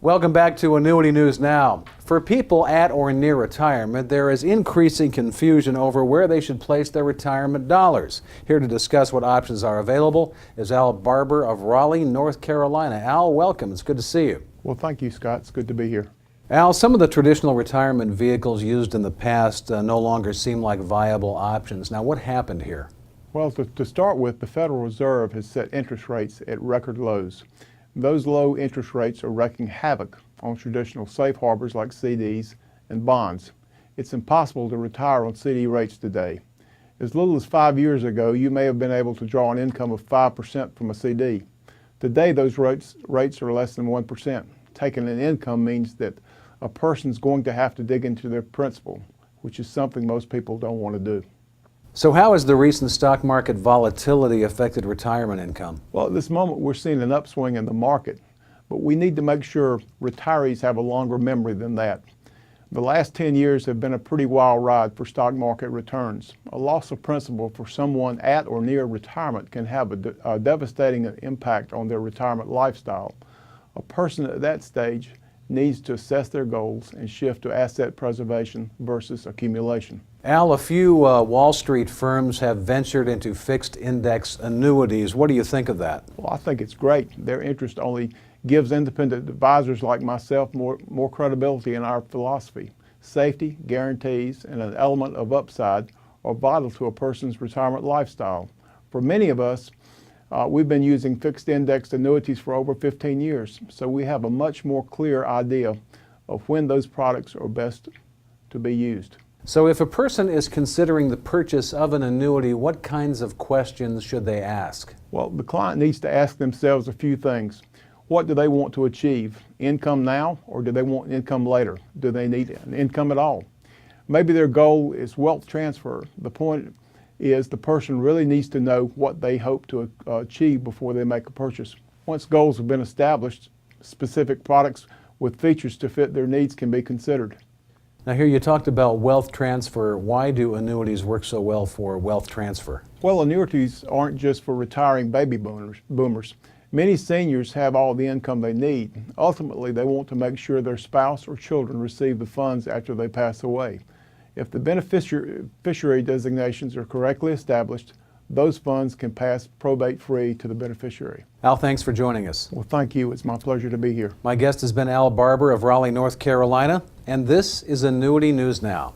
Welcome back to Annuity News Now. For people at or near retirement, there is increasing confusion over where they should place their retirement dollars. Here to discuss what options are available is Al Barbour of Raleigh, North Carolina. Al, welcome. It's good to see you. Well, thank you, Scott. It's good to be here. Al, some of the traditional retirement vehicles used in the past no longer seem like viable options. Now, what happened here? Well, to start with, the Federal Reserve has set interest rates at record lows. Those low interest rates are wreaking havoc on traditional safe harbors like CDs and bonds. It's impossible to retire on CD rates today. As little as 5 years ago, you may have been able to draw an income of 5% from a CD. Today, those rates are less than 1%. Taking an income means that a person's going to have to dig into their principal, which is something most people don't want to do. So how has the recent stock market volatility affected retirement income? Well, at this moment, we're seeing an upswing in the market, but we need to make sure retirees have a longer memory than that. The last 10 years have been a pretty wild ride for stock market returns. A loss of principal for someone at or near retirement can have a devastating impact on their retirement lifestyle. A person at that stage needs to assess their goals and shift to asset preservation versus accumulation. Al, a few Wall Street firms have ventured into fixed index annuities. What do you think of that? Well, I think it's great. Their interest only gives independent advisors like myself more credibility in our philosophy. Safety, guarantees, and an element of upside are vital to a person's retirement lifestyle. For many of us, we've been using fixed index annuities for over 15 years, so we have a much more clear idea of when those products are best to be used. So if a person is considering the purchase of an annuity, what kinds of questions should they ask? Well, the client needs to ask themselves a few things. What do they want to achieve? Income now, or do they want income later? Do they need an income at all? Maybe their goal is wealth transfer. The point is the person really needs to know what they hope to achieve before they make a purchase. Once goals have been established, specific products with features to fit their needs can be considered. Now here you talked about wealth transfer. Why do annuities work so well for wealth transfer? Well, annuities aren't just for retiring baby boomers. Many seniors have all the income they need. Ultimately, they want to make sure their spouse or children receive the funds after they pass away. If the beneficiary designations are correctly established, those funds can pass probate-free to the beneficiary. Al, thanks for joining us. Well, thank you. It's my pleasure to be here. My guest has been Al Barbour of Raleigh, North Carolina, and this is Annuity News Now.